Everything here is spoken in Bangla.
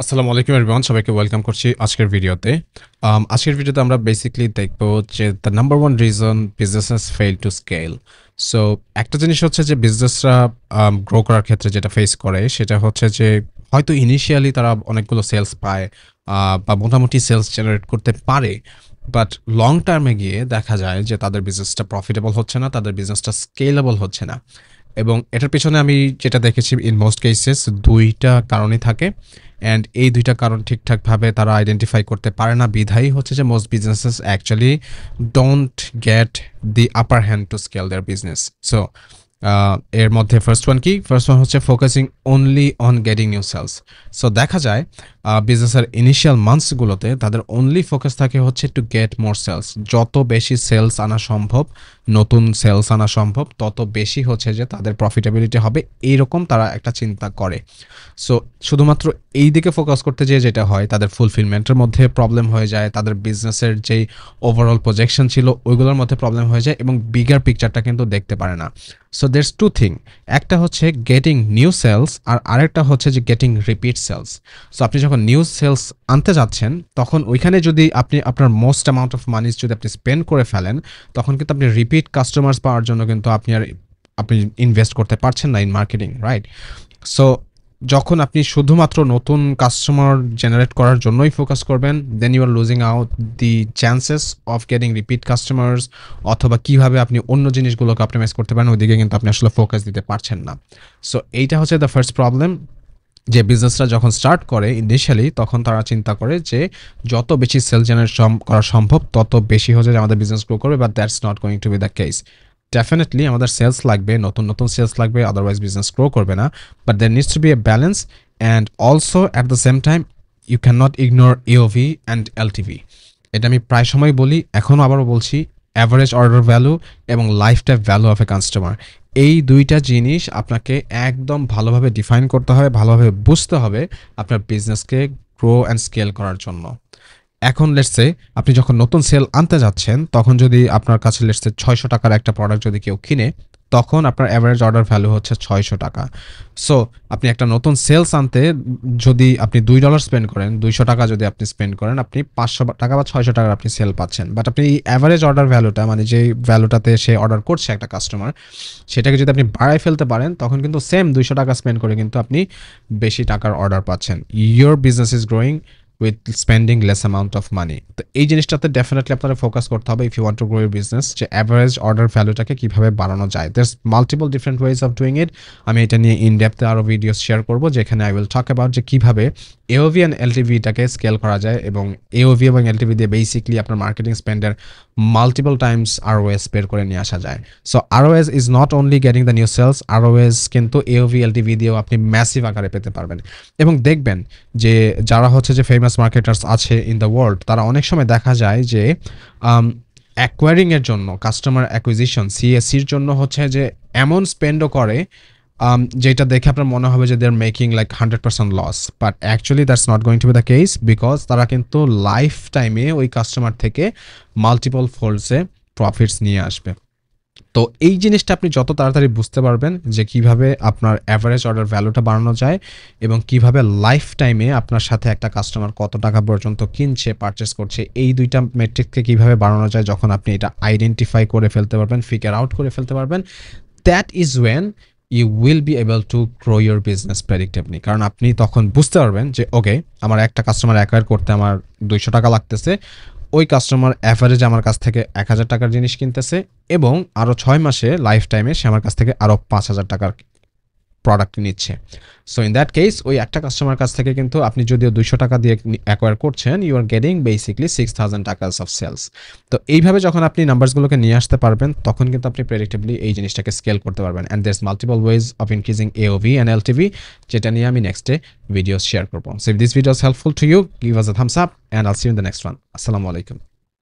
আসসালামু আলাইকুম এভরিওয়ান, সবাইকে ওয়েলকাম করছি আজকের ভিডিওতে। আজকের ভিডিওতে আমরা বেসিক্যালি দেখব যে the number one reason businesses fail to scale. So একটা জিনিস হচ্ছে যে বিজনেসরা গ্রো করার ক্ষেত্রে যেটা ফেস করে সেটা হচ্ছে যে হয়তো ইনিশিয়ালি তারা অনেকগুলো সেলস পায় বা মোটামুটি সেলস জেনারেট করতে পারে, বাট লং টার্মে গিয়ে দেখা যায় যে তাদের বিজনেসটা প্রফিটেবল হচ্ছে না, তাদের বিজনেসটা স্কেলেবল হচ্ছে না। এবং এটার পেছনে আমি যেটা দেখেছি ইন মোস্ট কেসেস দুইটা কারণই থাকে, অ্যান্ড এই দুইটা কারণ ঠিকঠাকভাবে তারা আইডেন্টিফাই করতে পারে না, বিধায়ী হচ্ছে যে most businesses actually don't get the upper hand to scale their business. So এর মধ্যে ফার্স্ট ওয়ান হচ্ছে focusing only on getting new sales. So দেখা যায় বিজনেসের ইনিশিয়াল মান্থসগুলোতে তাদের অনলি ফোকাস থাকে হচ্ছে টু গেট মোর সেলস। যত বেশি সেলস আনা সম্ভব, নতুন সেলস আনা সম্ভব, তত বেশি হচ্ছে যে তাদের প্রফিটেবিলিটি হবে, এইরকম তারা একটা চিন্তা করে। সো শুধুমাত্র এই দিকে ফোকাস করতে যেয়ে যেটা হয়, তাদের ফুলফিলমেন্টের মধ্যে প্রবলেম হয়ে যায়, তাদের বিজনেসের যেই ওভারঅল প্রজেকশন ছিল ওইগুলোর মধ্যে প্রবলেম হয়ে যায় এবং বিগার পিকচারটা কিন্তু দেখতে পারে না। সো দেয়ার্স টু থিং, একটা হচ্ছে গেটিং নিউ সেলস আর আরেকটা হচ্ছে যে গেটিং রিপিট সেলস। সো আপনি যখন নিউ সেলস আনতে যাচ্ছেন তখন ওইখানে যদি আপনি আপনার মোস্ট অ্যামাউন্ট অফ মানি যদি আপনি স্পেন্ড করে ফেলেন, তখন কিন্তু আপনি রিপিট কাস্টমার্স পাওয়ার জন্য কিন্তু আপনি ইনভেস্ট করতে পারছেন না ইন মার্কেটিং, রাইট? সো যখন আপনি শুধুমাত্র নতুন কাস্টমার জেনারেট করার জন্যই ফোকাস করবেন, then you are losing out the chances of getting repeat customers, অথবা কিভাবে আপনি অন্য জিনিসগুলোকে অপটিমাইজ করতে পারেন ওইদিকে কিন্তু আপনি আসলে ফোকাস দিতে পারছেন না। সো এইটা হচ্ছে দ্য ফার্স্ট প্রবলেম, যে বিজনেসটা যখন স্টার্ট করে ইনিশিয়ালি তখন তারা চিন্তা করে যে যত বেশি সেল জেনারেট করা সম্ভব তত বেশি হচ্ছে যে আমাদের বিজনেস গ্রো করবে, but that's not going to be the case. Definitely আমাদের সেলস লাগবে, নতুন নতুন সেলস লাগবে, আদারওয়াইজ বিজনেস গ্রো করবে না, but there needs to be a balance. And also at the same time you can not ignore AOV and LTV. এটা আমি প্রায় সময় বলি, এখনও আবারও বলছি, অ্যাভারেজ অর্ডার ভ্যালু এবং life time value of a customer, এই দুইটা জিনিস আপনাকে একদম ভালোভাবে ডিফাইন করতে হবে, ভালোভাবে বুঝতে হবে আপনার বিজনেসকে গ্রো অ্যান্ড স্কেল করার জন্য। এখন লেটস সে আপনি যখন নতুন সেল আনতে যাচ্ছেন তখন যদি আপনার কাছে লেটস সে 600 টাকার একটা প্রোডাক্ট যদি কেউ কিনে, তখন আপনার অ্যাভারেজ অর্ডার ভ্যালু হচ্ছে 600 টাকা। সো আপনি একটা নতুন সেলস আনতে যদি আপনি $2 স্পেন্ড করেন, 200 টাকা যদি আপনি স্পেন্ড করেন, আপনি 500 টাকা বা 600 টাকার আপনি সেল পাচ্ছেন। বাট আপনি এই অ্যাভারেজ অর্ডার ভ্যালুটা, মানে যেই ভ্যালুটাতে সে অর্ডার করছে একটা কাস্টমার, সেটাকে যদি আপনি বাড়ায় ফেলতে পারেন তখন কিন্তু সেম 200 টাকা স্পেন্ড করে কিন্তু আপনি বেশি টাকার অর্ডার পাচ্ছেন। Your business is growing with spending less amount of money. তো এই জিনিসটাতে ডেফিনেটলি আপনারা ফোকাস করতে হবে if you want to grow your business, যে অ্যাভারেজ অর্ডার ভ্যালুটাকে কীভাবে বাড়ানো যায়। There's multiple different ways of doing it. আমি এটা নিয়ে ইন ডেপথে আরও ভিডিওস শেয়ার করবো, যেখানে আই উইল টক অ্যাবাউট যে কীভাবে এওভি অ্যান্ড এলটিভিটাকে স্কেল করা যায়, এবং এওভি এবং এলটিভি দিয়ে বেসিকলি আপনার মার্কেটিং স্পেন্ডের মাল্টিপল টাইমস আরওএস বের করে নিয়ে আসা যায়। So ROAS is not only getting the new sales, ROAS কিন্তু এওভি এলটিভি দিয়েও আপনি ম্যাসিভ আকারে পেতে পারবেন। এবং দেখবেন যে যারা হচ্ছে যে ফেমাস মার্কেটার্স আছে ইন দ্য ওয়ার্ল্ড, তারা অনেক সময় দেখা যায় যে অ্যাকোয়ারিংয়ের জন্য, কাস্টমার অ্যাকুইজিশন সিএসির জন্য হচ্ছে যে এমন স্পেন্ডও করে যেটা দেখে আপনার মনে হবে যে they are making like 100% loss, but actually that's not going to be the case, because তারা কিন্তু লাইফ টাইমে ওই কাস্টমার থেকে মাল্টিপল ফোল্ডসে প্রফিটস নিয়ে আসবে। তো এই জিনিসটা আপনি যত তাড়াতাড়ি বুঝতে পারবেন যে কিভাবে আপনার অ্যাভারেজ অর্ডার ভ্যালুটা বাড়ানো যায় এবং কিভাবে লাইফ টাইমে আপনার সাথে একটা কাস্টমার কত টাকা পর্যন্ত কিনছে, পারচেস করছে, এই দুইটা মেট্রিককে কিভাবে বাড়ানো যায়, যখন আপনি এটা আইডেন্টিফাই করে ফেলতে পারবেন, ফিগার আউট করে ফেলতে পারবেন, that is when you will be able to grow your business predictably. কারণ আপনি তখন বুঝতে পারবেন যে ওকে, আমার একটা কাস্টমার অ্যাকোয়ার করতে আমার 200 টাকা লাগতেছে, ওই কাস্টমার অ্যাভারেজ আমার কাছ থেকে 1000 টাকার জিনিস কিনতেছে, এবং আরও 6 মাসে লাইফ টাইমে সে আমার কাছ থেকে আরও 5000 টাকার প্রোডাক্ট নিচ্ছে। সো ইন দ্যাট কেস ওই একটা কাস্টমার কাছ থেকে কিন্তু আপনি যদিও 200 টাকা দিয়ে অ্যাকোয়ার করছেন, ইউ আর গেটিং বেসিকলি 6000 টাকাস অফ সেলস। তো এইভাবে যখন আপনি নাম্বারসগুলোকে নিয়ে আসতে পারবেন তখন কিন্তু আপনি প্রেডিক্টেবলি এই জিনিসটাকে স্কেল করতে পারবেন। And there's multiple ways of increasing AOV and LTV, যেটা নিয়ে আমি নেক্সটে ভিডিওস শেয়ার করবো। So if this video is helpful to you, give us a thumbs up and I'll see you in the next one. আসসালামু আলাইকুম।